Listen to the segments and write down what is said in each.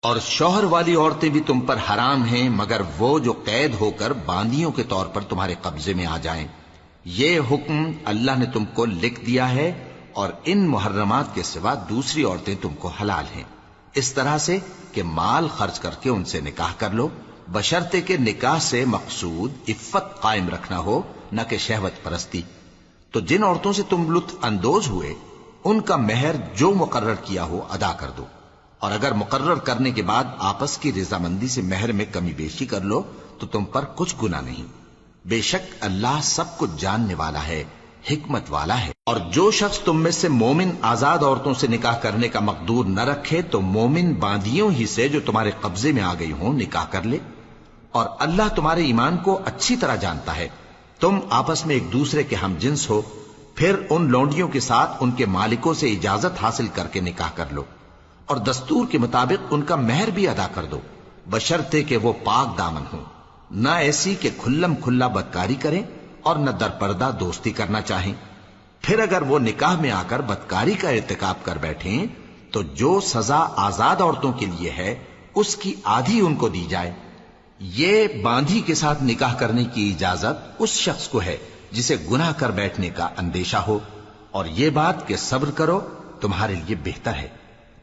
اور شوہر والی عورتیں بھی تم پر حرام ہیں مگر وہ جو قید ہو کر باندیوں کے طور پر تمہارے قبضے میں آ جائیں۔ یہ حکم اللہ نے تم کو لکھ دیا ہے، اور ان محرمات کے سوا دوسری عورتیں تم کو حلال ہیں، اس طرح سے کہ مال خرچ کر کے ان سے نکاح کر لو، بشرطے کہ نکاح سے مقصود عفت قائم رکھنا ہو، نہ کہ شہوت پرستی۔ تو جن عورتوں سے تم لطف اندوز ہوئے ان کا مہر جو مقرر کیا ہو ادا کر دو، اور اگر مقرر کرنے کے بعد آپس کی رضامندی سے مہر میں کمی بیشی کر لو تو تم پر کچھ گناہ نہیں۔ بے شک اللہ سب کچھ جاننے والا ہے، حکمت والا ہے۔ اور جو شخص تم میں سے مومن آزاد عورتوں سے نکاح کرنے کا مقدور نہ رکھے تو مومن باندیوں ہی سے جو تمہارے قبضے میں آ گئی ہوں نکاح کر لے، اور اللہ تمہارے ایمان کو اچھی طرح جانتا ہے۔ تم آپس میں ایک دوسرے کے ہم جنس ہو، پھر ان لونڈیوں کے ساتھ ان کے مالکوں سے اجازت حاصل کر کے نکاح کر لو، اور دستور کے مطابق ان کا مہر بھی ادا کر دو، بشرطے کہ وہ پاک دامن ہوں، نہ ایسی کہ کھلم کھلا بدکاری کریں اور نہ در پردہ دوستی کرنا چاہیں۔ پھر اگر وہ نکاح میں آ کر بدکاری کا ارتکاب کر بیٹھیں تو جو سزا آزاد عورتوں کے لیے ہے اس کی آدھی ان کو دی جائے۔ یہ باندھی کے ساتھ نکاح کرنے کی اجازت اس شخص کو ہے جسے گناہ کر بیٹھنے کا اندیشہ ہو، اور یہ بات کہ صبر کرو تمہارے لیے بہتر ہے،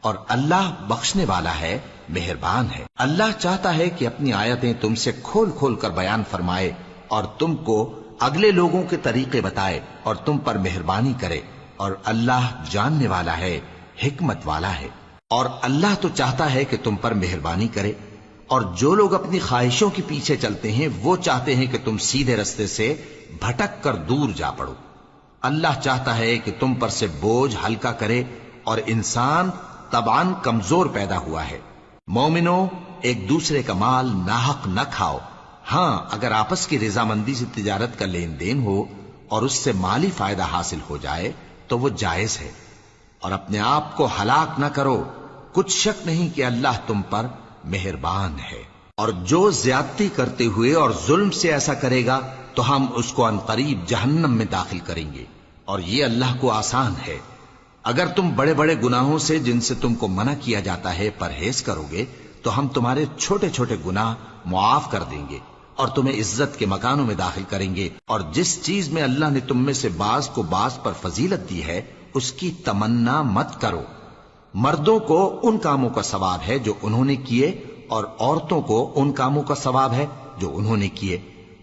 اور اللہ بخشنے والا ہے، مہربان ہے۔ اللہ چاہتا ہے کہ اپنی آیتیں تم سے کھول کھول کر بیان فرمائے اور تم کو اگلے لوگوں کے طریقے بتائے اور تم پر مہربانی کرے، اور اللہ جاننے والا ہے، حکمت والا ہے۔ اور اللہ تو چاہتا ہے کہ تم پر مہربانی کرے، اور جو لوگ اپنی خواہشوں کے پیچھے چلتے ہیں وہ چاہتے ہیں کہ تم سیدھے رستے سے بھٹک کر دور جا پڑو۔ اللہ چاہتا ہے کہ تم پر سے بوجھ ہلکا کرے، اور انسان طبعاً کمزور پیدا ہوا ہے۔ مومنو، ایک دوسرے کا مال ناحق نہ کھاؤ، ہاں اگر آپس کی رضامندی سے تجارت کا لین دین ہو اور اس سے مالی فائدہ حاصل ہو جائے تو وہ جائز ہے، اور اپنے آپ کو ہلاک نہ کرو، کچھ شک نہیں کہ اللہ تم پر مہربان ہے۔ اور جو زیادتی کرتے ہوئے اور ظلم سے ایسا کرے گا تو ہم اس کو عنقریب جہنم میں داخل کریں گے، اور یہ اللہ کو آسان ہے۔ اگر تم بڑے بڑے گناہوں سے جن سے تم کو منع کیا جاتا ہے پرہیز کرو گے تو ہم تمہارے چھوٹے چھوٹے گناہ معاف کر دیں گے اور تمہیں عزت کے مکانوں میں داخل کریں گے۔ اور جس چیز میں اللہ نے تم میں سے بعض کو بعض پر فضیلت دی ہے اس کی تمنا مت کرو۔ مردوں کو ان کاموں کا ثواب ہے جو انہوں نے کیے، اور عورتوں کو ان کاموں کا ثواب ہے جو انہوں نے کیے،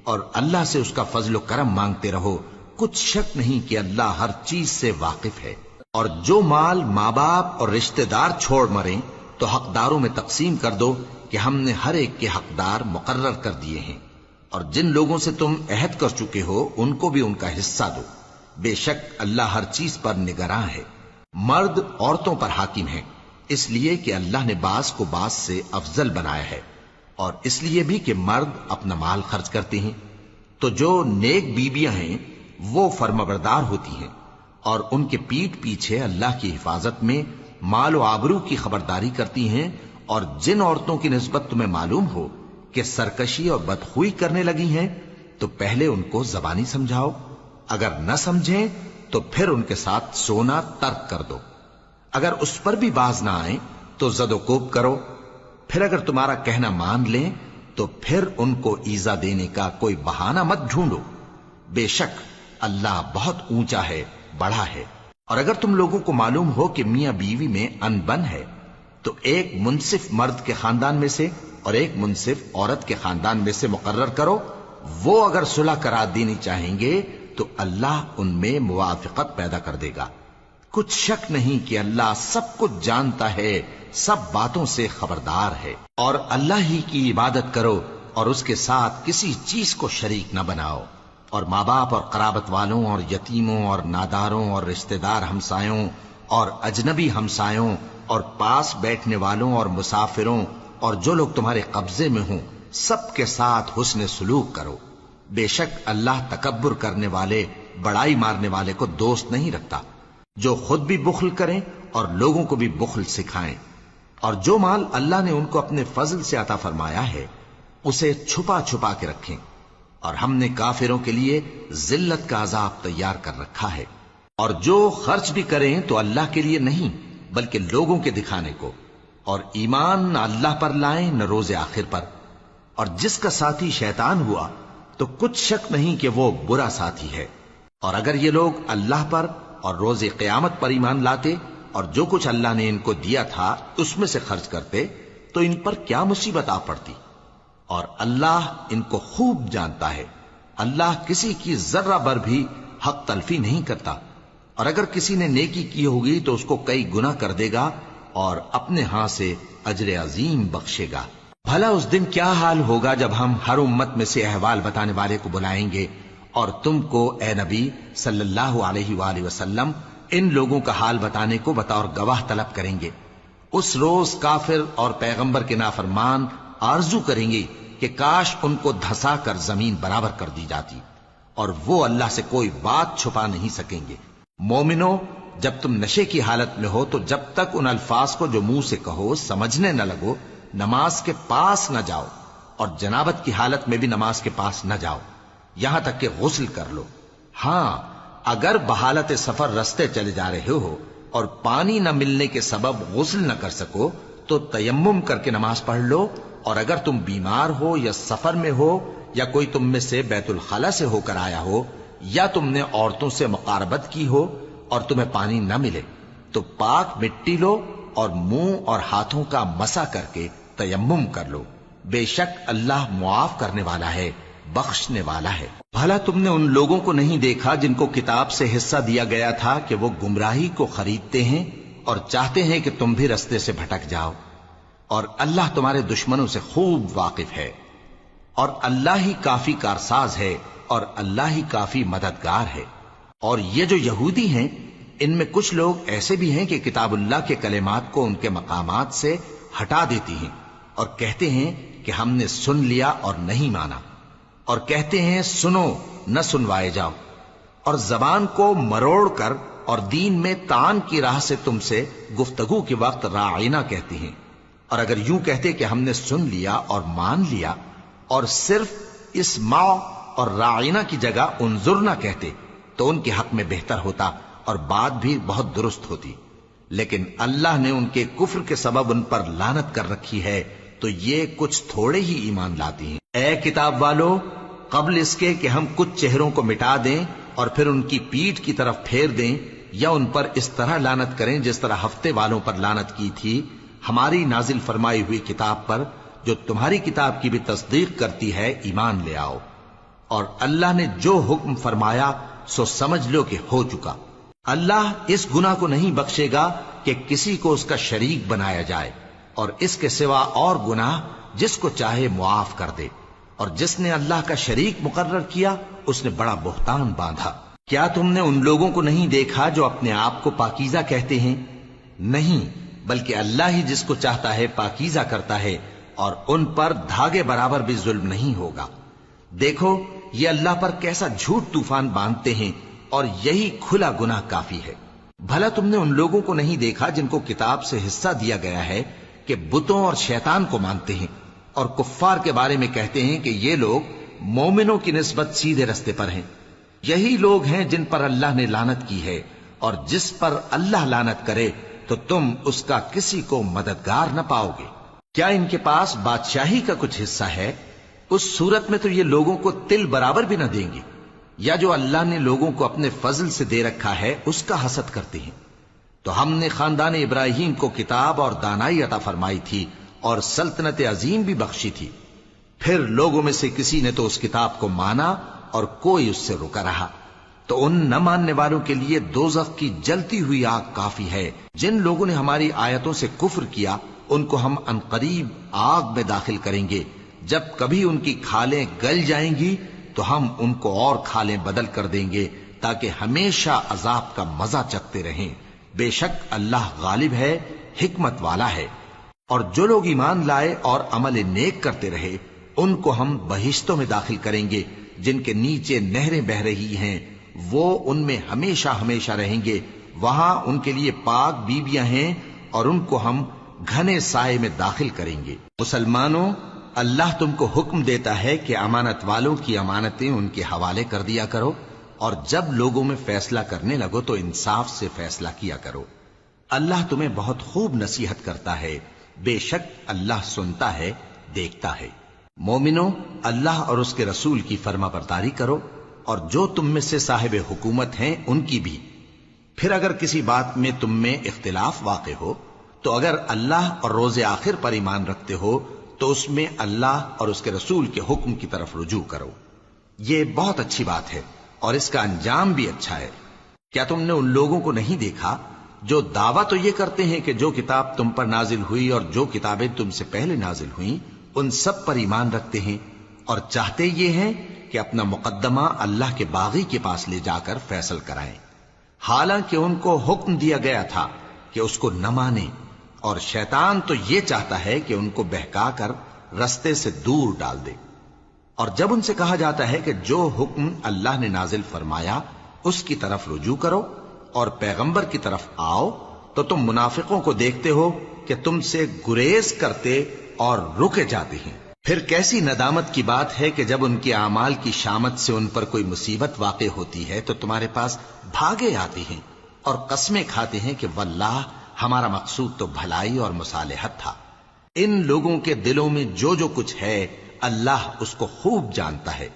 اور اللہ سے اس کا فضل و کرم مانگتے رہو، کچھ شک نہیں کہ اللہ ہر چیز سے واقف ہے۔ اور جو مال ماں باپ اور رشتہ دار چھوڑ مریں تو حقداروں میں تقسیم کر دو کہ ہم نے ہر ایک کے حقدار مقرر کر دیے ہیں، اور جن لوگوں سے تم عہد کر چکے ہو ان کو بھی ان کا حصہ دو، بے شک اللہ ہر چیز پر نگراں ہے۔ مرد عورتوں پر حاکم ہیں، اس لیے کہ اللہ نے بعض کو بعض سے افضل بنایا ہے، اور اس لیے بھی کہ مرد اپنا مال خرچ کرتے ہیں۔ تو جو نیک بیویاں ہیں وہ فرمانبردار ہوتی ہیں، اور ان کے پیٹھ پیچھے اللہ کی حفاظت میں مال و آبرو کی خبرداری کرتی ہیں۔ اور جن عورتوں کی نسبت تمہیں معلوم ہو کہ سرکشی اور بدخوئی کرنے لگی ہیں تو پہلے ان کو زبانی سمجھاؤ، اگر نہ سمجھیں تو پھر ان کے ساتھ سونا ترک کر دو۔ اگر اس پر بھی باز نہ آئیں تو زد و کوب کرو، پھر اگر تمہارا کہنا مان لیں تو پھر ان کو ایذا دینے کا کوئی بہانہ مت ڈھونڈو، بے شک اللہ بہت اونچا ہے، بڑا ہے۔ اور اگر تم لوگوں کو معلوم ہو کہ میاں بیوی میں انبن ہے تو ایک منصف مرد کے خاندان میں سے اور ایک منصف عورت کے خاندان میں سے مقرر کرو، وہ اگر صلح کرا دینی چاہیں گے تو اللہ ان میں موافقت پیدا کر دے گا۔ کچھ شک نہیں کہ اللہ سب کچھ جانتا ہے، سب باتوں سے خبردار ہے۔ اور اللہ ہی کی عبادت کرو اور اس کے ساتھ کسی چیز کو شریک نہ بناؤ، اور ماں باپ اور قرابت والوں اور یتیموں اور ناداروں اور رشتہ دار ہمسایوں اور اجنبی ہمسایوں اور پاس بیٹھنے والوں اور مسافروں اور جو لوگ تمہارے قبضے میں ہوں سب کے ساتھ حسن سلوک کرو، بے شک اللہ تکبر کرنے والے، بڑائی مارنے والے کو دوست نہیں رکھتا۔ جو خود بھی بخل کریں اور لوگوں کو بھی بخل سکھائیں، اور جو مال اللہ نے ان کو اپنے فضل سے عطا فرمایا ہے اسے چھپا چھپا کے رکھیں، اور ہم نے کافروں کے لیے ذلت کا عذاب تیار کر رکھا ہے۔ اور جو خرچ بھی کریں تو اللہ کے لیے نہیں بلکہ لوگوں کے دکھانے کو، اور ایمان نہ اللہ پر لائیں نہ روز آخر پر، اور جس کا ساتھی شیطان ہوا تو کچھ شک نہیں کہ وہ برا ساتھی ہے۔ اور اگر یہ لوگ اللہ پر اور روز قیامت پر ایمان لاتے اور جو کچھ اللہ نے ان کو دیا تھا اس میں سے خرچ کرتے تو ان پر کیا مصیبت آ پڑتی، اور اللہ ان کو خوب جانتا ہے۔ اللہ کسی کی ذرہ بر بھی حق تلفی نہیں کرتا، اور اگر کسی نے نیکی کی ہوگی تو اس کو کئی گنا کر دے گا اور اپنے ہاں سے اجر عظیم بخشے گا۔ بھلا اس دن کیا حال ہوگا جب ہم ہر امت میں سے احوال بتانے والے کو بلائیں گے اور تم کو اے نبی صلی اللہ علیہ وآلہ وسلم ان لوگوں کا حال بتانے کو بطور گواہ طلب کریں گے۔ اس روز کافر اور پیغمبر کے نافرمان آرزو کریں گے کہ کاش ان کو دھسا کر زمین برابر کر دی جاتی، اور وہ اللہ سے کوئی بات چھپا نہیں سکیں گے۔ مومنو، جب تم نشے کی حالت میں ہو تو جب تک ان الفاظ کو جو منہ سے کہو سمجھنے نہ لگو نماز کے پاس نہ جاؤ، اور جنابت کی حالت میں بھی نماز کے پاس نہ جاؤ یہاں تک کہ غسل کر لو۔ ہاں، اگر بحالت سفر رستے چلے جا رہے ہو اور پانی نہ ملنے کے سبب غسل نہ کر سکو تو تیمم کر کے نماز پڑھ لو، اور اگر تم بیمار ہو یا سفر میں ہو یا کوئی تم میں سے بیت الخلا سے ہو کر آیا ہو یا تم نے عورتوں سے مقاربت کی ہو اور تمہیں پانی نہ ملے تو پاک مٹی لو اور منہ اور ہاتھوں کا مسح کر کے تیمم کر لو، بے شک اللہ معاف کرنے والا ہے، بخشنے والا ہے۔ بھلا تم نے ان لوگوں کو نہیں دیکھا جن کو کتاب سے حصہ دیا گیا تھا کہ وہ گمراہی کو خریدتے ہیں اور چاہتے ہیں کہ تم بھی رستے سے بھٹک جاؤ، اور اللہ تمہارے دشمنوں سے خوب واقف ہے، اور اللہ ہی کافی کارساز ہے اور اللہ ہی کافی مددگار ہے۔ اور یہ جو یہودی ہیں ان میں کچھ لوگ ایسے بھی ہیں کہ کتاب اللہ کے کلمات کو ان کے مقامات سے ہٹا دیتی ہیں اور کہتے ہیں کہ ہم نے سن لیا اور نہیں مانا، اور کہتے ہیں سنو نہ سنوائے جاؤ، اور زبان کو مروڑ کر اور دین میں طعن کی راہ سے تم سے گفتگو کے وقت راعینا کہتے ہیں، اور اگر یوں کہتے کہ ہم نے سن لیا اور مان لیا اور صرف اسمع اور راعینا کی جگہ انظرنا کہتے تو ان کے حق میں بہتر ہوتا اور بات بھی بہت درست ہوتی، لیکن اللہ نے ان کے کفر کے سبب ان پر لعنت کر رکھی ہے تو یہ کچھ تھوڑے ہی ایمان لاتی ہیں۔ اے کتاب والو، قبل اس کے کہ ہم کچھ چہروں کو مٹا دیں اور پھر ان کی پیٹھ کی طرف پھیر دیں یا ان پر اس طرح لعنت کریں جس طرح ہفتے والوں پر لعنت کی تھی، ہماری نازل فرمائی ہوئی کتاب پر جو تمہاری کتاب کی بھی تصدیق کرتی ہے ایمان لے آؤ، اور اللہ نے جو حکم فرمایا سو سمجھ لو کہ ہو چکا۔ اللہ اس گناہ کو نہیں بخشے گا کہ کسی کو اس کا شریک بنایا جائے، اور اس کے سوا اور گناہ جس کو چاہے معاف کر دے، اور جس نے اللہ کا شریک مقرر کیا اس نے بڑا بہتان باندھا۔ کیا تم نے ان لوگوں کو نہیں دیکھا جو اپنے آپ کو پاکیزہ کہتے ہیں؟ نہیں، بلکہ اللہ ہی جس کو چاہتا ہے پاکیزہ کرتا ہے، اور ان پر دھاگے برابر بھی ظلم نہیں ہوگا۔ دیکھو یہ اللہ پر کیسا جھوٹ طوفان باندھتے ہیں، اور یہی کھلا گناہ کافی ہے۔ بھلا تم نے ان لوگوں کو نہیں دیکھا جن کو کتاب سے حصہ دیا گیا ہے کہ بتوں اور شیطان کو مانتے ہیں، اور کفار کے بارے میں کہتے ہیں کہ یہ لوگ مومنوں کی نسبت سیدھے رستے پر ہیں۔ یہی لوگ ہیں جن پر اللہ نے لعنت کی ہے، اور جس پر اللہ لعنت کرے تو تم اس کا کسی کو مددگار نہ پاؤ گے۔ کیا ان کے پاس بادشاہی کا کچھ حصہ ہے؟ اس صورت میں تو یہ لوگوں کو تل برابر بھی نہ دیں گے، یا جو اللہ نے لوگوں کو اپنے فضل سے دے رکھا ہے اس کا حسد کرتے ہیں۔ تو ہم نے خاندان ابراہیم کو کتاب اور دانائی عطا فرمائی تھی اور سلطنت عظیم بھی بخشی تھی، پھر لوگوں میں سے کسی نے تو اس کتاب کو مانا اور کوئی اس سے رکا رہا، تو ان نہ ماننے والوں کے لیے دوزخ کی جلتی ہوئی آگ کافی ہے۔ جن لوگوں نے ہماری آیتوں سے کفر کیا ان کو ہم عنقریب آگ میں داخل کریں گے، جب کبھی ان کی کھالیں گل جائیں گی تو ہم ان کو اور کھالیں بدل کر دیں گے تاکہ ہمیشہ عذاب کا مزہ چکھتے رہیں۔ بے شک اللہ غالب ہے، حکمت والا ہے۔ اور جو لوگ ایمان لائے اور عمل نیک کرتے رہے ان کو ہم بہشتوں میں داخل کریں گے جن کے نیچے نہریں بہ رہی ہیں، وہ ان میں ہمیشہ ہمیشہ رہیں گے، وہاں ان کے لیے پاک بیویاں ہیں اور ان کو ہم گھنے سائے میں داخل کریں گے۔ مسلمانوں، اللہ تم کو حکم دیتا ہے کہ امانت والوں کی امانتیں ان کے حوالے کر دیا کرو، اور جب لوگوں میں فیصلہ کرنے لگو تو انصاف سے فیصلہ کیا کرو۔ اللہ تمہیں بہت خوب نصیحت کرتا ہے، بے شک اللہ سنتا ہے، دیکھتا ہے۔ مومنو، اللہ اور اس کے رسول کی فرما برداری کرو، اور جو تم میں سے صاحب حکومت ہیں ان کی بھی۔ پھر اگر کسی بات میں تم میں اختلاف واقع ہو تو اگر اللہ اور روز آخر پر ایمان رکھتے ہو تو اس میں اللہ اور اس کے رسول کے حکم کی طرف رجوع کرو۔ یہ بہت اچھی بات ہے اور اس کا انجام بھی اچھا ہے۔ کیا تم نے ان لوگوں کو نہیں دیکھا جو دعویٰ تو یہ کرتے ہیں کہ جو کتاب تم پر نازل ہوئی اور جو کتابیں تم سے پہلے نازل ہوئیں ان سب پر ایمان رکھتے ہیں، اور چاہتے یہ ہیں کہ اپنا مقدمہ اللہ کے باغی کے پاس لے جا کر فیصل کرائیں، حالانکہ ان کو حکم دیا گیا تھا کہ اس کو نہ مانیں، اور شیطان تو یہ چاہتا ہے کہ ان کو بہکا کر رستے سے دور ڈال دے۔ اور جب ان سے کہا جاتا ہے کہ جو حکم اللہ نے نازل فرمایا اس کی طرف رجوع کرو اور پیغمبر کی طرف آؤ، تو تم منافقوں کو دیکھتے ہو کہ تم سے گریز کرتے اور رکے جاتے ہیں۔ پھر کیسی ندامت کی بات ہے کہ جب ان کے اعمال کی شامت سے ان پر کوئی مصیبت واقع ہوتی ہے تو تمہارے پاس بھاگے آتے ہیں اور قسمیں کھاتے ہیں کہ واللہ ہمارا مقصود تو بھلائی اور مصالحت تھا۔ ان لوگوں کے دلوں میں جو جو کچھ ہے اللہ اس کو خوب جانتا ہے۔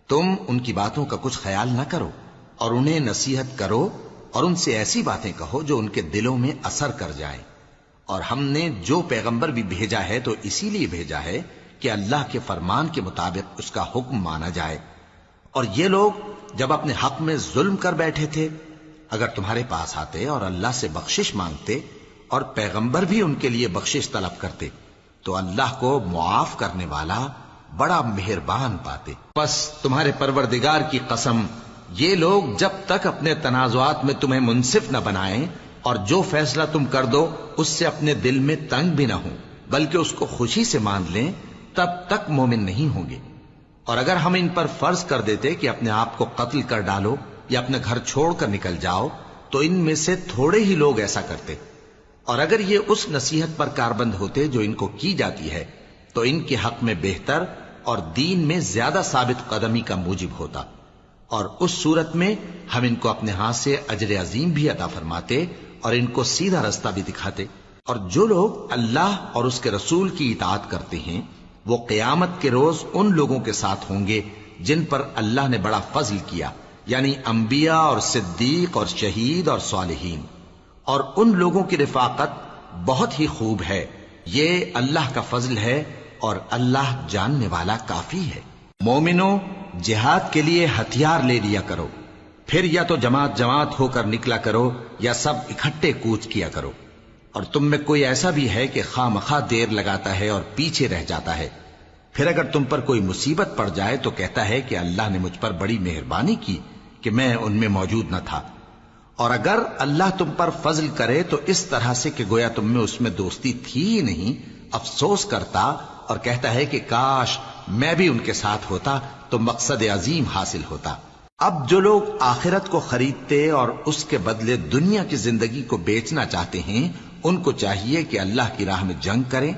تم ان کی باتوں کا کچھ خیال نہ کرو اور انہیں نصیحت کرو اور ان سے ایسی باتیں کہو جو ان کے دلوں میں اثر کر جائیں۔ اور ہم نے جو پیغمبر بھی بھیجا ہے تو اسی لیے بھیجا ہے کہ اللہ کے فرمان کے مطابق اس کا حکم مانا جائے۔ اور یہ لوگ جب اپنے حق میں ظلم کر بیٹھے تھے، اگر تمہارے پاس آتے اور اللہ سے بخشش مانگتے اور پیغمبر بھی ان کے لیے بخشش طلب کرتے تو اللہ کو معاف کرنے والا بڑا مہربان پاتے۔ پس تمہارے پروردگار کی قسم، یہ لوگ جب تک اپنے تنازعات میں تمہیں منصف نہ بنائیں اور جو فیصلہ تم کر دو اس سے اپنے دل میں تنگ بھی نہ ہوں بلکہ اس کو خوشی سے مان لیں، تب تک مومن نہیں ہوں گے۔ اور اگر ہم ان پر فرض کر دیتے کہ اپنے آپ کو قتل کر ڈالو یا اپنے گھر چھوڑ کر نکل جاؤ تو ان میں سے تھوڑے ہی لوگ ایسا کرتے، اور اگر یہ اس نصیحت پر کاربند ہوتے جو ان کو کی جاتی ہے تو ان کے حق میں بہتر اور دین میں زیادہ ثابت قدمی کا موجب ہوتا، اور اس صورت میں ہم ان کو اپنے ہاتھ سے اجر عظیم بھی عطا فرماتے اور ان کو سیدھا رستہ بھی دکھاتے۔ اور جو لوگ اللہ اور اس کے رسول کی اطاعت کرتے ہیں وہ قیامت کے روز ان لوگوں کے ساتھ ہوں گے جن پر اللہ نے بڑا فضل کیا، یعنی انبیاء اور صدیق اور شہید اور صالحین، اور ان لوگوں کی رفاقت بہت ہی خوب ہے۔ یہ اللہ کا فضل ہے اور اللہ جاننے والا کافی ہے۔ مومنو، جہاد کے لیے ہتھیار لے لیا کرو، پھر یا تو جماعت جماعت ہو کر نکلا کرو یا سب اکٹھے کوچ کیا کرو۔ اور تم میں کوئی ایسا بھی ہے کہ خواہ مخواہ دیر لگاتا ہے اور پیچھے رہ جاتا ہے، پھر اگر تم پر کوئی مصیبت پڑ جائے تو کہتا ہے کہ اللہ نے مجھ پر بڑی مہربانی کی کہ میں ان میں موجود نہ تھا۔ اور اگر اللہ تم پر فضل کرے تو اس طرح سے کہ گویا تم میں اس میں دوستی تھی ہی نہیں، افسوس کرتا اور کہتا ہے کہ کاش میں بھی ان کے ساتھ ہوتا تو مقصد عظیم حاصل ہوتا۔ اب جو لوگ آخرت کو خریدتے اور اس کے بدلے دنیا کی زندگی کو بیچنا چاہتے ہیں ان کو چاہیے کہ اللہ کی راہ میں جنگ کریں،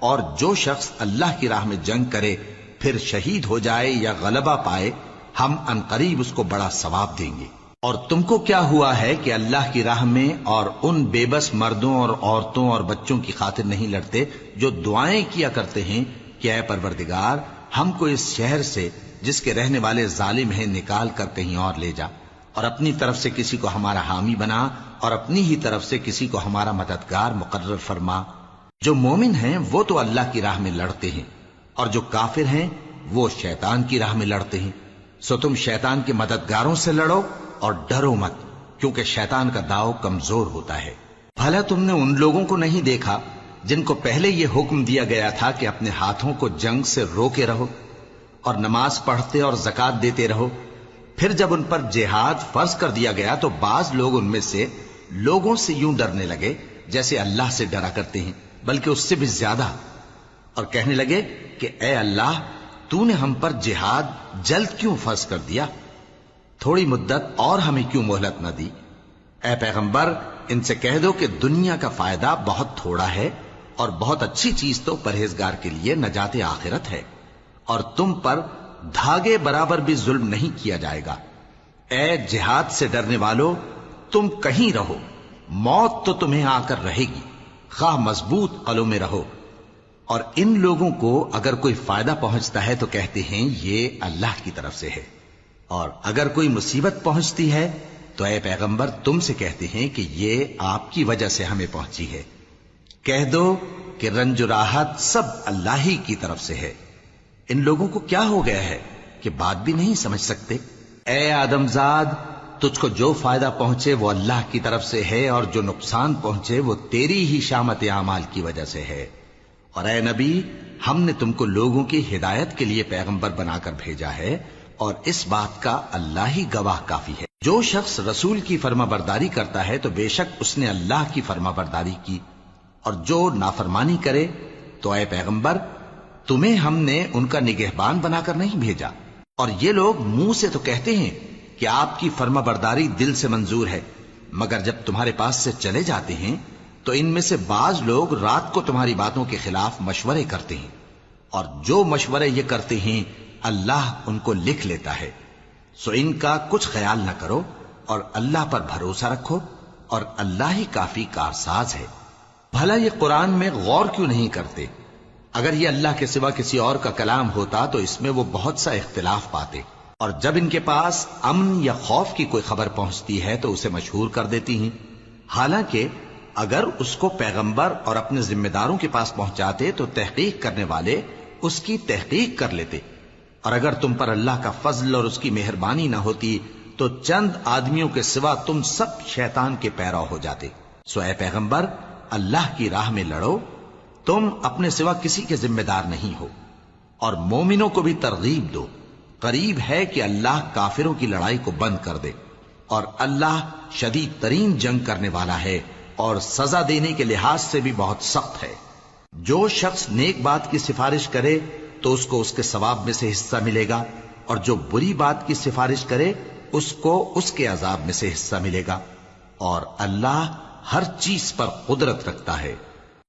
اور جو شخص اللہ کی راہ میں جنگ کرے پھر شہید ہو جائے یا غلبہ پائے ہم عنقریب اس کو بڑا ثواب دیں گے۔ اور تم کو کیا ہوا ہے کہ اللہ کی راہ میں اور ان بے بس مردوں اور عورتوں اور بچوں کی خاطر نہیں لڑتے جو دعائیں کیا کرتے ہیں کہ اے پروردگار ہم کو اس شہر سے جس کے رہنے والے ظالم ہیں نکال کر کہیں اور لے جا، اور اپنی طرف سے کسی کو ہمارا حامی بنا اور اپنی ہی طرف سے کسی کو ہمارا مددگار مقرر فرما۔ جو مومن ہیں وہ تو اللہ کی راہ میں لڑتے ہیں اور جو کافر ہیں وہ شیطان کی راہ میں لڑتے ہیں، سو تم شیطان کے مددگاروں سے لڑو اور ڈرو مت، کیونکہ شیطان کا داؤ کمزور ہوتا ہے۔ بھلا تم نے ان لوگوں کو نہیں دیکھا جن کو پہلے یہ حکم دیا گیا تھا کہ اپنے ہاتھوں کو جنگ سے روکے رہو اور نماز پڑھتے اور زکات دیتے رہو، پھر جب ان پر جہاد فرض کر دیا گیا تو بعض لوگ ان میں سے لوگوں سے یوں ڈرنے لگے جیسے اللہ سے ڈرا کرتے ہیں، بلکہ اس سے بھی زیادہ، اور کہنے لگے کہ اے اللہ تو نے ہم پر جہاد جلد کیوں فرض کر دیا، تھوڑی مدت اور ہمیں کیوں مہلت نہ دی۔ اے پیغمبر ان سے کہہ دو کہ دنیا کا فائدہ بہت تھوڑا ہے اور بہت اچھی چیز تو پرہیزگار کے لیے نجات آخرت ہے، اور تم پر دھاگے برابر بھی ظلم نہیں کیا جائے گا۔ اے جہاد سے ڈرنے والو، تم کہیں رہو، موت تو تمہیں آ کر رہے گی، خواہ مضبوط قلعوں میں رہو. اور ان لوگوں کو اگر کوئی فائدہ پہنچتا ہے تو کہتے ہیں یہ اللہ کی طرف سے ہے، اور اگر کوئی مصیبت پہنچتی ہے تو اے پیغمبر تم سے کہتے ہیں کہ یہ آپ کی وجہ سے ہمیں پہنچی ہے. کہہ دو کہ رنج و راحت سب اللہ ہی کی طرف سے ہے. ان لوگوں کو کیا ہو گیا ہے کہ بات بھی نہیں سمجھ سکتے؟ اے آدم زاد، تجھ کو جو فائدہ پہنچے وہ اللہ کی طرف سے ہے، اور جو نقصان پہنچے وہ تیری ہی شامت اعمال کی وجہ سے ہے. اور اے نبی، ہم نے تم کو لوگوں کی ہدایت کے لیے پیغمبر بنا کر بھیجا ہے، اور اس بات کا اللہ ہی گواہ کافی ہے. جو شخص رسول کی فرما برداری کرتا ہے تو بے شک اس نے اللہ کی فرما برداری کی، اور جو نافرمانی کرے تو اے پیغمبر تمہیں ہم نے ان کا نگہبان بنا کر نہیں بھیجا. اور یہ لوگ منہ سے تو کہتے ہیں کہ آپ کی فرما برداری دل سے منظور ہے، مگر جب تمہارے پاس سے چلے جاتے ہیں تو ان میں سے بعض لوگ رات کو تمہاری باتوں کے خلاف مشورے کرتے ہیں، اور جو مشورے یہ کرتے ہیں اللہ ان کو لکھ لیتا ہے. سو ان کا کچھ خیال نہ کرو اور اللہ پر بھروسہ رکھو، اور اللہ ہی کافی کارساز ہے. بھلا یہ قرآن میں غور کیوں نہیں کرتے؟ اگر یہ اللہ کے سوا کسی اور کا کلام ہوتا تو اس میں وہ بہت سا اختلاف پاتے. اور جب ان کے پاس امن یا خوف کی کوئی خبر پہنچتی ہے تو اسے مشہور کر دیتی ہیں، حالانکہ اگر اس کو پیغمبر اور اپنے ذمہ داروں کے پاس پہنچاتے تو تحقیق کرنے والے اس کی تحقیق کر لیتے. اور اگر تم پر اللہ کا فضل اور اس کی مہربانی نہ ہوتی تو چند آدمیوں کے سوا تم سب شیطان کے پیرو ہو جاتے. سو اے پیغمبر اللہ کی راہ میں لڑو، تم اپنے سوا کسی کے ذمہ دار نہیں ہو. اور مومنوں کو بھی ترغیب دو، قریب ہے کہ اللہ کافروں کی لڑائی کو بند کر دے، اور اللہ شدید ترین جنگ کرنے والا ہے اور سزا دینے کے لحاظ سے بھی بہت سخت ہے. جو شخص نیک بات کی سفارش کرے تو اس کو اس کے ثواب میں سے حصہ ملے گا، اور جو بری بات کی سفارش کرے اس کو اس کے عذاب میں سے حصہ ملے گا. اور اللہ ہر چیز پر قدرت رکھتا ہے.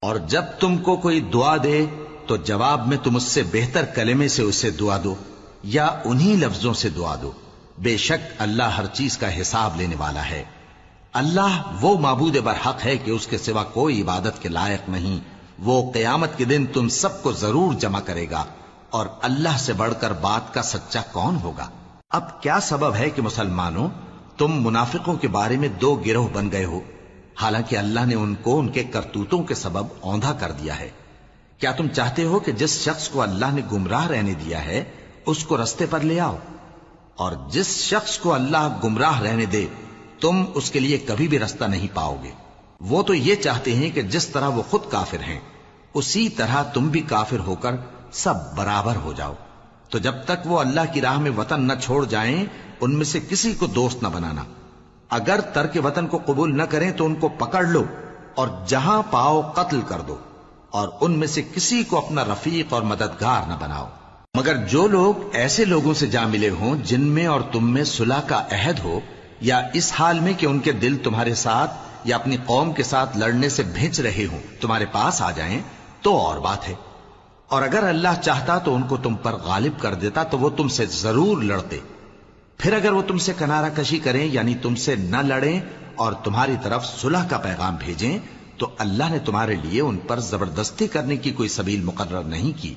اور جب تم کو کوئی دعا دے تو جواب میں تم اس سے بہتر کلمے سے اسے دعا دو یا انہی لفظوں سے دعا دو. بے شک اللہ ہر چیز کا حساب لینے والا ہے. اللہ وہ معبود برحق ہے کہ اس کے سوا کوئی عبادت کے لائق نہیں. وہ قیامت کے دن تم سب کو ضرور جمع کرے گا، اور اللہ سے بڑھ کر بات کا سچا کون ہوگا؟ اب کیا سبب ہے کہ مسلمانوں تم منافقوں کے بارے میں دو گروہ بن گئے ہو، حالانکہ اللہ نے ان کو ان کے کرتوتوں کے سبب اوندھا کر دیا ہے؟ کیا تم چاہتے ہو کہ جس شخص کو اللہ نے گمراہ رہنے دیا ہے اس کو رستے پر لے آؤ، اور جس شخص کو اللہ گمراہ رہنے دے تم اس کے لیے کبھی بھی رستہ نہیں پاؤ گے؟ وہ تو یہ چاہتے ہیں کہ جس طرح وہ خود کافر ہیں اسی طرح تم بھی کافر ہو کر سب برابر ہو جاؤ. تو جب تک وہ اللہ کی راہ میں وطن نہ چھوڑ جائیں ان میں سے کسی کو دوست نہ بنانا. اگر ترک وطن کو قبول نہ کریں تو ان کو پکڑ لو اور جہاں پاؤ قتل کر دو، اور ان میں سے کسی کو اپنا رفیق اور مددگار نہ بناؤ. مگر جو لوگ ایسے لوگوں سے جا ملے ہوں جن میں اور تم میں صلح کا عہد ہو، یا اس حال میں کہ ان کے دل تمہارے ساتھ یا اپنی قوم کے ساتھ لڑنے سے بھج رہے ہوں تمہارے پاس آ جائیں تو اور بات ہے. اور اگر اللہ چاہتا تو ان کو تم پر غالب کر دیتا تو وہ تم سے ضرور لڑتے. پھر اگر وہ تم سے کنارہ کشی کریں یعنی تم سے نہ لڑیں اور تمہاری طرف صلح کا پیغام بھیجیں تو اللہ نے تمہارے لیے ان پر زبردستی کرنے کی کوئی سبیل مقرر نہیں کی.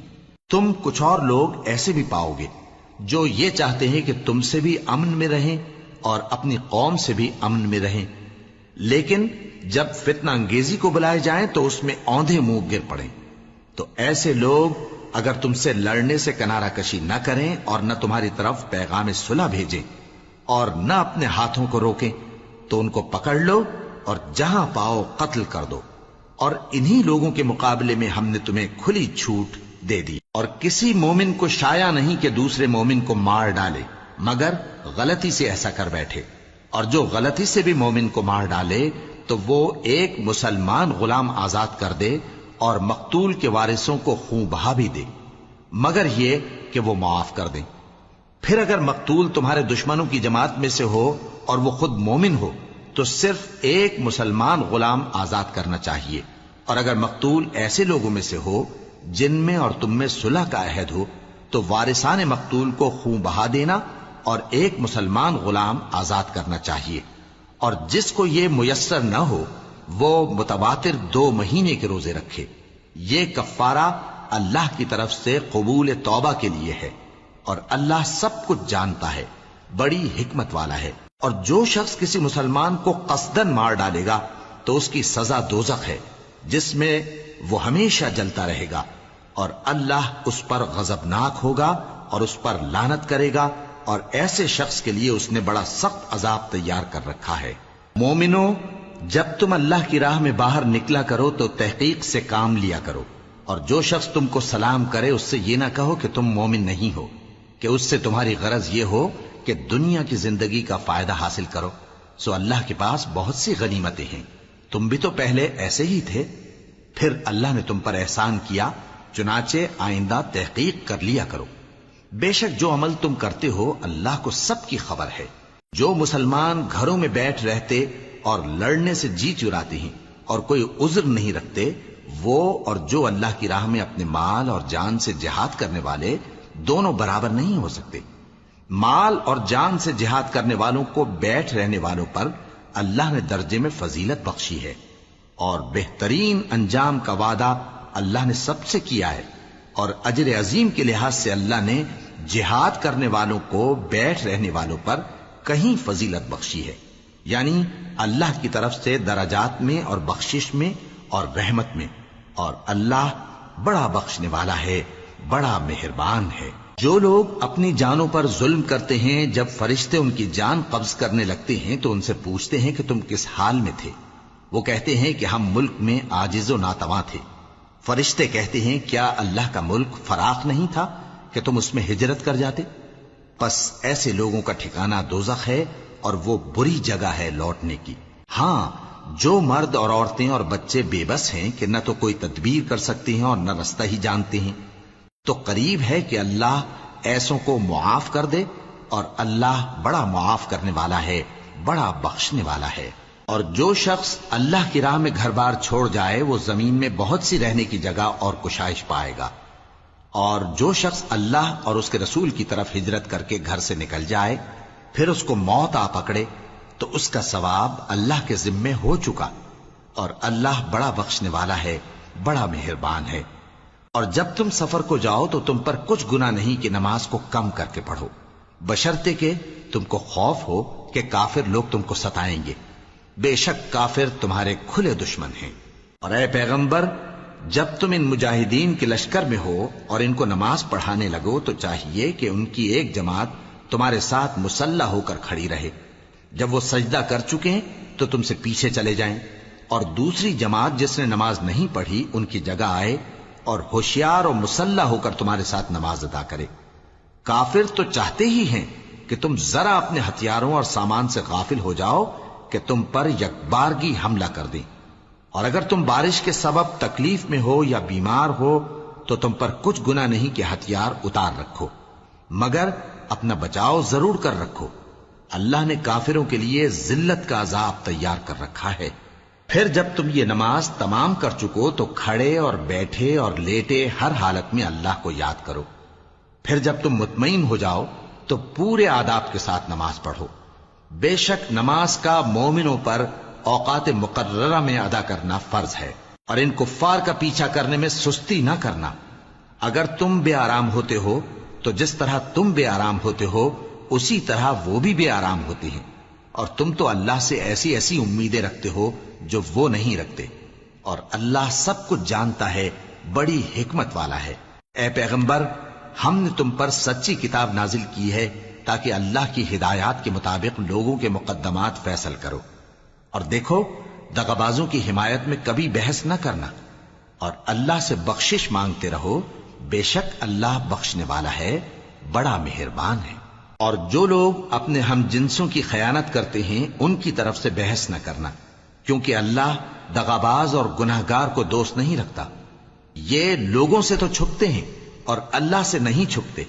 تم کچھ اور لوگ ایسے بھی پاؤ گے جو یہ چاہتے ہیں کہ تم سے بھی امن میں رہیں اور اپنی قوم سے بھی امن میں رہیں، لیکن جب فتنہ انگیزی کو بلائے جائیں تو اس میں اوندھے منہ گر پڑیں. تو ایسے لوگ اگر تم سے لڑنے سے کنارہ کشی نہ کریں اور نہ تمہاری طرف پیغام صلح بھیجیں اور نہ اپنے ہاتھوں کو روکیں تو ان کو پکڑ لو اور جہاں پاؤ قتل کر دو. اور انہی لوگوں کے مقابلے میں ہم نے تمہیں کھلی چھوٹ دے دی. اور کسی مومن کو شایع نہیں کہ دوسرے مومن کو مار ڈالے مگر غلطی سے ایسا کر بیٹھے. اور جو غلطی سے بھی مومن کو مار ڈالے تو وہ ایک مسلمان غلام آزاد کر دے اور مقتول کے وارثوں کو خون بہا بھی دے، مگر یہ کہ وہ معاف کر دیں. پھر اگر مقتول تمہارے دشمنوں کی جماعت میں سے ہو اور وہ خود مومن ہو تو صرف ایک مسلمان غلام آزاد کرنا چاہیے. اور اگر مقتول ایسے لوگوں میں سے ہو جن میں اور تم میں صلح کا عہد ہو تو وارثان مقتول کو خون بہا دینا اور ایک مسلمان غلام آزاد کرنا چاہیے. اور جس کو یہ میسر نہ ہو وہ متواتر 2 مہینے کے روزے رکھے. یہ کفارہ اللہ کی طرف سے قبول توبہ کے لیے ہے، اور اللہ سب کچھ جانتا ہے، بڑی حکمت والا ہے. اور جو شخص کسی مسلمان کو قصدن مار ڈالے گا تو اس کی سزا دوزخ ہے، جس میں وہ ہمیشہ جلتا رہے گا، اور اللہ اس پر غضبناک ہوگا اور اس پر لعنت کرے گا، اور ایسے شخص کے لیے اس نے بڑا سخت عذاب تیار کر رکھا ہے. مومنو، جب تم اللہ کی راہ میں باہر نکلا کرو تو تحقیق سے کام لیا کرو، اور جو شخص تم کو سلام کرے اس سے یہ نہ کہو کہ تم مومن نہیں ہو، کہ اس سے تمہاری غرض یہ ہو کہ دنیا کی زندگی کا فائدہ حاصل کرو. سو اللہ کے پاس بہت سی غنیمتیں ہیں، تم بھی تو پہلے ایسے ہی تھے، پھر اللہ نے تم پر احسان کیا، چنانچہ آئندہ تحقیق کر لیا کرو. بے شک جو عمل تم کرتے ہو اللہ کو سب کی خبر ہے. جو مسلمان گھروں میں بیٹھ رہتے اور لڑنے سے جی چراتے ہیں اور کوئی عذر نہیں رکھتے، وہ اور جو اللہ کی راہ میں اپنے مال اور جان سے جہاد کرنے والے دونوں برابر نہیں ہو سکتے. مال اور جان سے جہاد کرنے والوں کو بیٹھ رہنے والوں پر اللہ نے درجے میں فضیلت بخشی ہے، اور بہترین انجام کا وعدہ اللہ نے سب سے کیا ہے. اور اجر عظیم کے لحاظ سے اللہ نے جہاد کرنے والوں کو بیٹھ رہنے والوں پر کہیں فضیلت بخشی ہے، یعنی اللہ کی طرف سے درجات میں اور بخشش میں اور رحمت میں. اور اللہ بڑا بخشنے والا ہے، بڑا مہربان ہے. جو لوگ اپنی جانوں پر ظلم کرتے ہیں، جب فرشتے ان کی جان قبض کرنے لگتے ہیں تو ان سے پوچھتے ہیں کہ تم کس حال میں تھے؟ وہ کہتے ہیں کہ ہم ملک میں عاجز و ناتواں تھے. فرشتے کہتے ہیں کیا اللہ کا ملک فراخ نہیں تھا کہ تم اس میں ہجرت کر جاتے؟ پس ایسے لوگوں کا ٹھکانہ دوزخ ہے، اور وہ بری جگہ ہے لوٹنے کی. ہاں، جو مرد اور عورتیں اور بچے بے بس ہیں کہ نہ تو کوئی تدبیر کر سکتے ہیں اور نہ رستہ ہی جانتے ہیں، تو قریب ہے کہ اللہ ایسوں کو معاف کر دے، اور اللہ بڑا معاف کرنے والا ہے، بڑا بخشنے والا ہے. اور جو شخص اللہ کی راہ میں گھر بار چھوڑ جائے وہ زمین میں بہت سی رہنے کی جگہ اور کشائش پائے گا. اور جو شخص اللہ اور اس کے رسول کی طرف ہجرت کر کے گھر سے نکل جائے پھر اس کو موت آ پکڑے تو اس کا ثواب اللہ کے ذمے ہو چکا، اور اللہ بڑا بخشنے والا ہے، بڑا مہربان ہے. اور جب تم سفر کو جاؤ تو تم پر کچھ گناہ نہیں کہ نماز کو کم کر کے پڑھو، بشرطے کہ تم کو خوف ہو کہ کافر لوگ تم کو ستائیں گے. بے شک کافر تمہارے کھلے دشمن ہیں. اور اے پیغمبر، جب تم ان مجاہدین کے لشکر میں ہو اور ان کو نماز پڑھانے لگو تو چاہیے کہ ان کی ایک جماعت تمہارے ساتھ مسلح ہو کر کھڑی رہے. جب وہ سجدہ کر چکے تو تم سے پیچھے چلے جائیں، اور دوسری جماعت جس نے نماز نہیں پڑھی ان کی جگہ آئے اور ہوشیار اور مسلح ہو کر تمہارے ساتھ نماز ادا کرے. کافر تو چاہتے ہی ہیں کہ تم ذرا اپنے ہتھیاروں اور سامان سے غافل ہو جاؤ کہ تم پر یکبارگی حملہ کر دیں. اور اگر تم بارش کے سبب تکلیف میں ہو یا بیمار ہو تو تم پر کچھ گناہ نہیں کہ ہتھیار اتار رکھو، مگر اپنا بچاؤ ضرور کر رکھو. اللہ نے کافروں کے لیے ذلت کا عذاب تیار کر رکھا ہے. پھر جب تم یہ نماز تمام کر چکو تو کھڑے اور بیٹھے اور لیٹے ہر حالت میں اللہ کو یاد کرو. پھر جب تم مطمئن ہو جاؤ تو پورے آداب کے ساتھ نماز پڑھو. بے شک نماز کا مومنوں پر اوقات مقررہ میں ادا کرنا فرض ہے، اور ان کفار کا پیچھا کرنے میں سستی نہ کرنا. اگر تم بے آرام ہوتے ہو تو جس طرح تم بے آرام ہوتے ہو اسی طرح وہ بھی بے آرام ہوتے ہیں، اور تم تو اللہ سے ایسی ایسی امیدیں رکھتے ہو جو وہ نہیں رکھتے، اور اللہ سب کچھ جانتا ہے، بڑی حکمت والا ہے. اے پیغمبر، ہم نے تم پر سچی کتاب نازل کی ہے تاکہ اللہ کی ہدایات کے مطابق لوگوں کے مقدمات فیصل کرو. اور دیکھو، دغابازوں کی حمایت میں کبھی بحث نہ کرنا، اور اللہ سے بخشش مانگتے رہو. بے شک اللہ بخشنے والا ہے، بڑا مہربان ہے. اور جو لوگ اپنے ہم جنسوں کی خیانت کرتے ہیں ان کی طرف سے بحث نہ کرنا، کیونکہ اللہ دغاباز اور گناہگار کو دوست نہیں رکھتا. یہ لوگوں سے تو چھپتے ہیں اور اللہ سے نہیں چھپتے،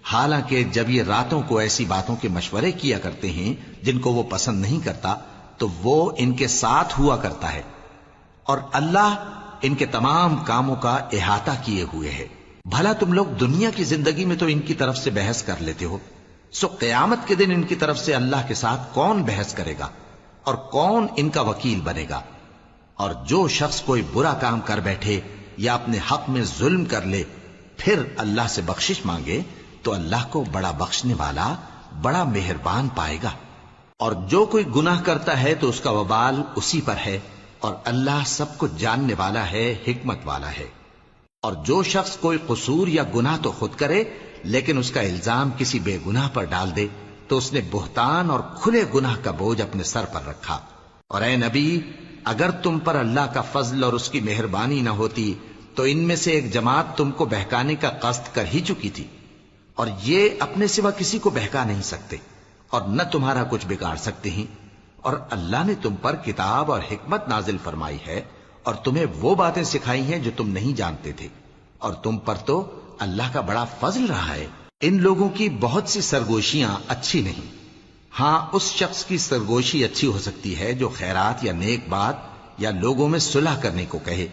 حالانکہ جب یہ راتوں کو ایسی باتوں کے مشورے کیا کرتے ہیں جن کو وہ پسند نہیں کرتا تو وہ ان کے ساتھ ہوا کرتا ہے، اور اللہ ان کے تمام کاموں کا احاطہ کیے ہوئے ہے. بھلا تم لوگ دنیا کی زندگی میں تو ان کی طرف سے بحث کر لیتے ہو، سو قیامت کے دن ان کی طرف سے اللہ کے ساتھ کون بحث کرے گا اور کون ان کا وکیل بنے گا؟ اور جو شخص کوئی برا کام کر بیٹھے یا اپنے حق میں ظلم کر لے پھر اللہ سے بخشش مانگے تو اللہ کو بڑا بخشنے والا بڑا مہربان پائے گا. اور جو کوئی گناہ کرتا ہے تو اس کا وبال اسی پر ہے، اور اللہ سب کچھ جاننے والا ہے، حکمت والا ہے. اور جو شخص کوئی قصور یا گناہ تو خود کرے لیکن اس کا الزام کسی بے گناہ پر ڈال دے تو اس نے بہتان اور کھلے گناہ کا بوجھ اپنے سر پر رکھا. اور اے نبی، اگر تم پر اللہ کا فضل اور اس کی مہربانی نہ ہوتی تو ان میں سے ایک جماعت تم کو بہکانے کا قصد کر ہی چکی تھی، اور یہ اپنے سوا کسی کو بہکا نہیں سکتے اور نہ تمہارا کچھ بگاڑ سکتے ہیں. اور اللہ نے تم پر کتاب اور حکمت نازل فرمائی ہے اور تمہیں وہ باتیں سکھائی ہیں جو تم نہیں جانتے تھے، اور تم پر تو اللہ کا بڑا فضل رہا ہے. ان لوگوں کی بہت سی سرگوشیاں اچھی نہیں. ہاں، اس شخص کی سرگوشی اچھی ہو سکتی ہے جو خیرات یا نیک بات یا لوگوں میں صلح کرنے کو کہے،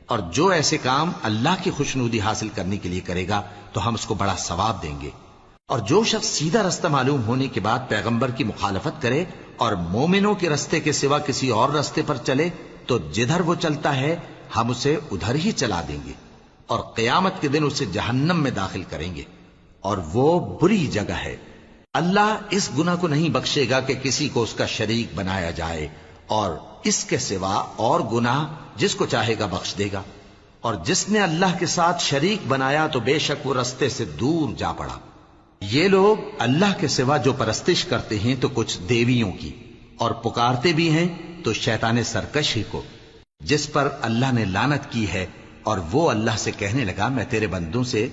اور جو ایسے کام اللہ کی خوشنودی حاصل کرنے کے لیے کرے گا تو ہم اس کو بڑا ثواب دیں گے. اور جو شخص سیدھا رستہ معلوم ہونے کے بعد پیغمبر کی مخالفت کرے اور مومنوں کے رستے کے سوا کسی اور رستے پر چلے تو جدھر وہ چلتا ہے ہم اسے ادھر ہی چلا دیں گے، اور قیامت کے دن اسے جہنم میں داخل کریں گے، اور وہ بری جگہ ہے. اللہ اس گناہ کو نہیں بخشے گا کہ کسی کو اس کا شریک بنایا جائے، اور اس کے سوا اور گناہ جس کو چاہے گا بخش دے گا. اور جس نے اللہ کے ساتھ شریک بنایا تو بے شک وہ رستے سے دور جا پڑا. یہ لوگ اللہ کے سوا جو پرستش کرتے ہیں تو کچھ دیویوں کی، اور پکارتے بھی ہیں تو شیطان سرکش ہی کو، جس پر اللہ نے لعنت کی ہے. اور وہ اللہ سے کہنے لگا میں تیرے بندوں سے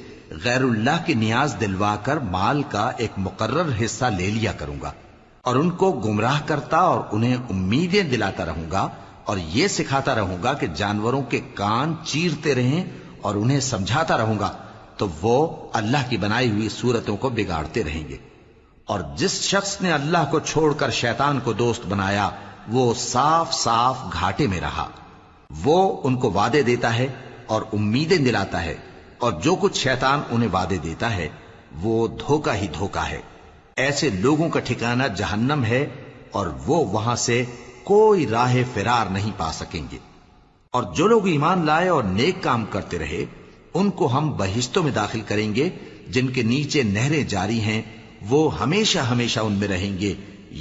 غیر اللہ کی نیاز دلوا کر مال کا ایک مقرر حصہ لے لیا کروں گا، اور ان کو گمراہ کرتا اور انہیں امیدیں دلاتا رہوں گا، اور یہ سکھاتا رہوں گا کہ جانوروں کے کان چیرتے رہیں، اور انہیں سمجھاتا رہوں گا تو وہ اللہ کی بنائی ہوئی صورتوں کو بگاڑتے رہیں گے. اور جس شخص نے اللہ کو چھوڑ کر شیطان کو دوست بنایا وہ صاف صاف گھاٹے میں رہا. وہ ان کو وعدے دیتا ہے اور امیدیں دلاتا ہے، اور جو کچھ شیطان انہیں وعدے دیتا ہے وہ دھوکہ ہی دھوکہ ہے. ایسے لوگوں کا ٹھکانہ جہنم ہے، اور وہ وہاں سے کوئی راہ فرار نہیں پا سکیں گے. اور جو لوگ ایمان لائے اور نیک کام کرتے رہے ان کو ہم بہشتوں میں داخل کریں گے جن کے نیچے نہریں جاری ہیں، وہ ہمیشہ ہمیشہ ان میں رہیں گے.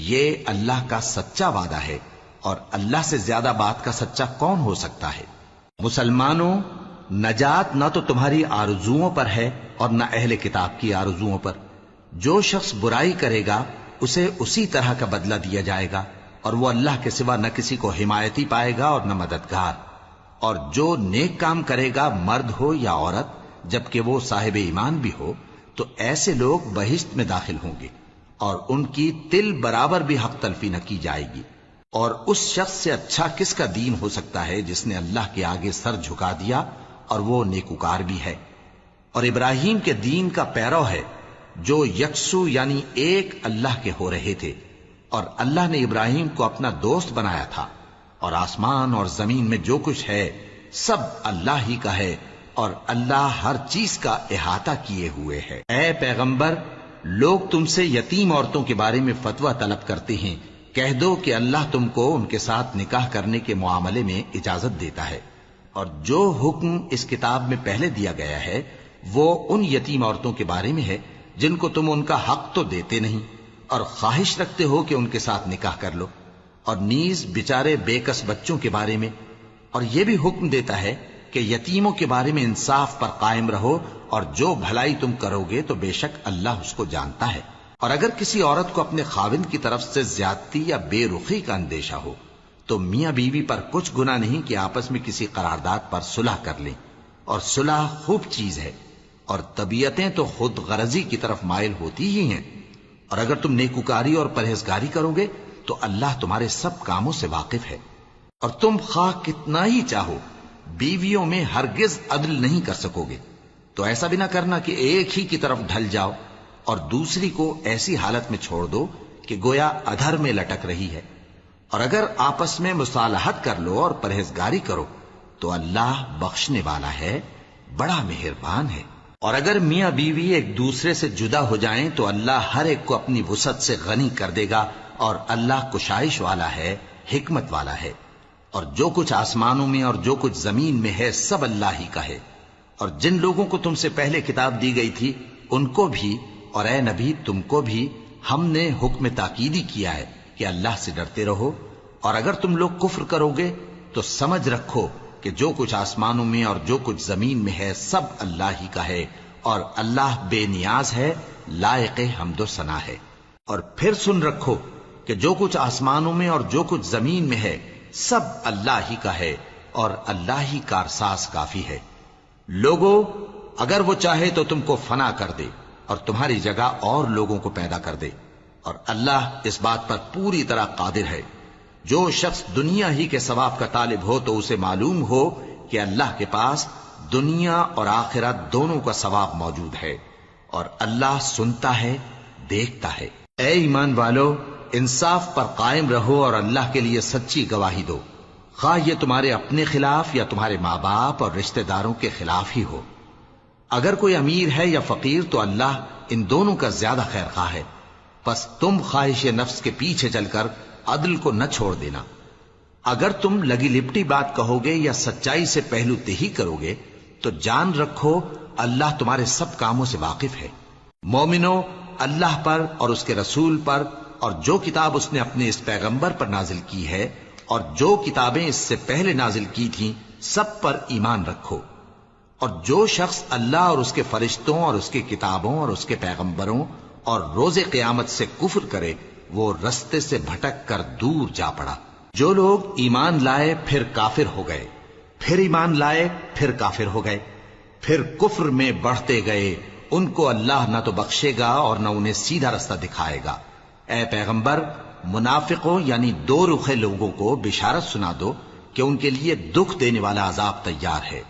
یہ اللہ کا سچا وعدہ ہے، اور اللہ سے زیادہ بات کا سچا کون ہو سکتا ہے. مسلمانوں، نجات نہ تو تمہاری آرزوؤں پر ہے اور نہ اہل کتاب کی آرزوؤں پر. جو شخص برائی کرے گا اسے اسی طرح کا بدلہ دیا جائے گا، اور وہ اللہ کے سوا نہ کسی کو حمایتی پائے گا اور نہ مددگار. اور جو نیک کام کرے گا مرد ہو یا عورت جبکہ وہ صاحب ایمان بھی ہو تو ایسے لوگ بہشت میں داخل ہوں گے، اور ان کی تل برابر بھی حق تلفی نہ کی جائے گی. اور اس شخص سے اچھا کس کا دین ہو سکتا ہے جس نے اللہ کے آگے سر جھکا دیا اور وہ نیکوکار بھی ہے. اور ابراہیم کے دین کا پیرو ہے جو یکسو یعنی ایک اللہ کے ہو رہے تھے، اور اللہ نے ابراہیم کو اپنا دوست بنایا تھا. اور آسمان اور زمین میں جو کچھ ہے سب اللہ ہی کا ہے، اور اللہ ہر چیز کا احاطہ کیے ہوئے ہے. اے پیغمبر، لوگ تم سے یتیم عورتوں کے بارے میں فتویٰ طلب کرتے ہیں، کہہ دو کہ اللہ تم کو ان کے ساتھ نکاح کرنے کے معاملے میں اجازت دیتا ہے، اور جو حکم اس کتاب میں پہلے دیا گیا ہے وہ ان یتیم عورتوں کے بارے میں ہے جن کو تم ان کا حق تو دیتے نہیں اور خواہش رکھتے ہو کہ ان کے ساتھ نکاح کر لو، اور نیز بیچارے بے کس بچوں کے بارے میں. اور یہ بھی حکم دیتا ہے کہ یتیموں کے بارے میں انصاف پر قائم رہو، اور جو بھلائی تم کرو گے تو بے شک اللہ اس کو جانتا ہے. اور اگر کسی عورت کو اپنے خاوند کی طرف سے زیادتی یا بے رخی کا اندیشہ ہو تو میاں بیوی پر کچھ گناہ نہیں کہ آپس میں کسی قرارداد پر صلح کر لیں، اور صلح خوب چیز ہے. اور طبیعتیں تو خود غرضی کی طرف مائل ہوتی ہی ہیں. اور اگر تم نیکوکاری اور پرہیزگاری کرو گے تو اللہ تمہارے سب کاموں سے واقف ہے. اور تم خواہ کتنا ہی چاہو بیویوں میں ہرگز عدل نہیں کر سکو گے. تو ایسا بھی نہ کرنا کہ ایک ہی کی طرف ڈھل جاؤ اور دوسری کو ایسی حالت میں چھوڑ دو کہ گویا ادھر میں لٹک رہی ہے. اور اگر آپس میں مصالحت کر لو اور پرہیزگاری کرو تو اللہ بخشنے والا ہے، بڑا مہربان ہے. اور اگر میاں بیوی ایک دوسرے سے جدا ہو جائیں تو اللہ ہر ایک کو اپنی وسعت سے غنی کر دے گا، اور اللہ کشائش والا ہے، حکمت والا ہے. اور جو کچھ آسمانوں میں اور جو کچھ زمین میں ہے سب اللہ ہی کا ہے۔ اور جن لوگوں کو تم سے پہلے کتاب دی گئی تھی ان کو بھی اور اے نبی تم کو بھی ہم نے حکم تاکیدی کیا ہے کہ اللہ سے ڈرتے رہو، اور اگر تم لوگ کفر کرو گے تو سمجھ رکھو کہ جو کچھ آسمانوں میں اور جو کچھ زمین میں ہے سب اللہ ہی کا ہے، اور اللہ بے نیاز ہے، لائق حمد و ثنا ہے۔ اور پھر سن رکھو کہ جو کچھ آسمانوں میں اور جو کچھ زمین میں ہے سب اللہ ہی کا ہے، اور اللہ ہی کارساز کافی ہے۔ لوگو اگر وہ چاہے تو تم کو فنا کر دے اور تمہاری جگہ اور لوگوں کو پیدا کر دے، اور اللہ اس بات پر پوری طرح قادر ہے۔ جو شخص دنیا ہی کے ثواب کا طالب ہو تو اسے معلوم ہو کہ اللہ کے پاس دنیا اور آخرت دونوں کا ثواب موجود ہے، اور اللہ سنتا ہے، دیکھتا ہے۔ اے ایمان والو، انصاف پر قائم رہو اور اللہ کے لیے سچی گواہی دو، خواہ یہ تمہارے اپنے خلاف یا تمہارے ماں باپ اور رشتہ داروں کے خلاف ہی ہو۔ اگر کوئی امیر ہے یا فقیر تو اللہ ان دونوں کا زیادہ خیر خواہ ہے، پس تم خواہش نفس کے پیچھے چل کر عدل کو نہ چھوڑ دینا۔ اگر تم لگی لپٹی بات کہو گے یا سچائی سے پہلو تہی کرو گے تو جان رکھو اللہ تمہارے سب کاموں سے واقف ہے۔ مومنو، اللہ پر اور اس کے رسول پر اور جو کتاب اس نے اپنے اس پیغمبر پر نازل کی ہے اور جو کتابیں اس سے پہلے نازل کی تھیں سب پر ایمان رکھو، اور جو شخص اللہ اور اس کے فرشتوں اور اس کی کتابوں اور اس کے پیغمبروں اور روز قیامت سے کفر کرے وہ رستے سے بھٹک کر دور جا پڑا۔ جو لوگ ایمان لائے پھر کافر ہو گئے، پھر ایمان لائے پھر کافر ہو گئے، پھر کفر میں بڑھتے گئے، ان کو اللہ نہ تو بخشے گا اور نہ انہیں سیدھا رستہ دکھائے گا۔ اے پیغمبر، منافقوں یعنی دو رخے لوگوں کو بشارت سنا دو کہ ان کے لیے دکھ دینے والا عذاب تیار ہے۔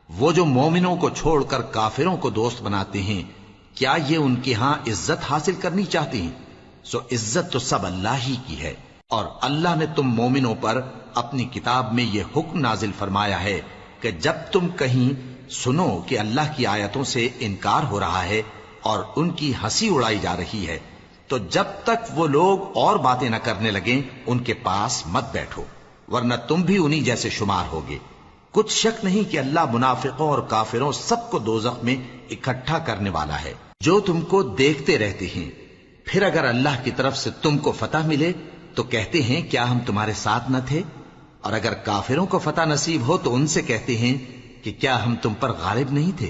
وہ جو مومنوں کو چھوڑ کر کافروں کو دوست بناتے ہیں، کیا یہ ان کے ہاں عزت حاصل کرنی چاہتے ہیں؟ سو عزت تو سب اللہ ہی کی ہے، اور اللہ نے تم مومنوں پر اپنی کتاب میں یہ حکم نازل فرمایا ہے کہ جب تم کہیں سنو کہ اللہ کی آیتوں سے انکار ہو رہا ہے اور ان کی ہنسی اڑائی جا رہی ہے تو جب تک وہ لوگ اور باتیں نہ کرنے لگیں ان کے پاس مت بیٹھو، ورنہ تم بھی انہی جیسے شمار ہوگے۔ کچھ شک نہیں کہ اللہ منافقوں اور کافروں سب کو دوزخ میں اکٹھا کرنے والا ہے جو تم کو دیکھتے رہتے ہیں۔ پھر اگر اللہ کی طرف سے تم کو فتح ملے تو کہتے ہیں کیا ہم تمہارے ساتھ نہ تھے، اور اگر کافروں کو فتح نصیب ہو تو ان سے کہتے ہیں کہ کیا ہم تم پر غالب نہیں تھے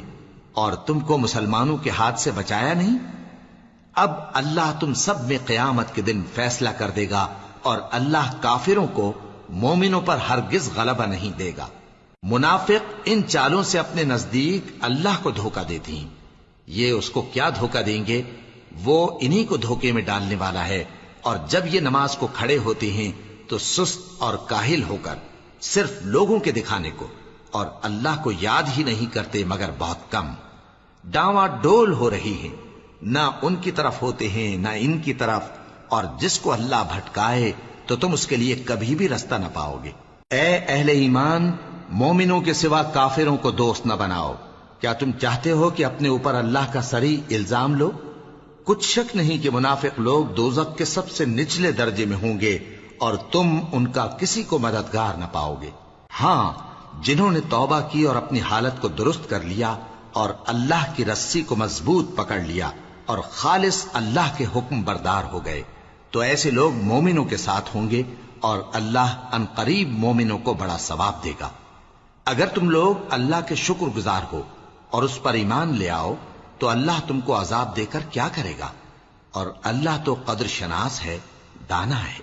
اور تم کو مسلمانوں کے ہاتھ سے بچایا نہیں۔ اب اللہ تم سب میں قیامت کے دن فیصلہ کر دے گا، اور اللہ کافروں کو مومنوں پر ہرگز غلبہ نہیں دے گا۔ منافق ان چالوں سے اپنے نزدیک اللہ کو دھوکہ دیتی ہیں، یہ اس کو کیا دھوکہ دیں گے، وہ انہی کو دھوکے میں ڈالنے والا ہے۔ اور جب یہ نماز کو کھڑے ہوتے ہیں تو سست اور کاہل ہو کر صرف لوگوں کے دکھانے کو اور اللہ کو یاد ہی نہیں کرتے مگر بہت کم، ڈاواں ڈول ہو رہی ہیں، نہ ان کی طرف ہوتے ہیں نہ ان کی طرف، اور جس کو اللہ بھٹکائے تو تم اس کے لیے کبھی بھی رستہ نہ پاؤ گے۔ اے اہل ایمان، مومنوں کے سوا کافروں کو دوست نہ بناؤ۔ کیا تم چاہتے ہو کہ اپنے اوپر اللہ کا صریح الزام لو؟ کچھ شک نہیں کہ منافق لوگ دوزخ کے سب سے نچلے درجے میں ہوں گے اور تم ان کا کسی کو مددگار نہ پاؤ گے۔ ہاں، جنہوں نے توبہ کی اور اپنی حالت کو درست کر لیا اور اللہ کی رسی کو مضبوط پکڑ لیا اور خالص اللہ کے حکم بردار ہو گئے تو ایسے لوگ مومنوں کے ساتھ ہوں گے، اور اللہ ان قریب مومنوں کو بڑا ثواب دے گا۔ اگر تم لوگ اللہ کے شکر گزار ہو اور اس پر ایمان لے آؤ تو اللہ تم کو عذاب دے کر کیا کرے گا، اور اللہ تو قدر شناس ہے، دانا ہے۔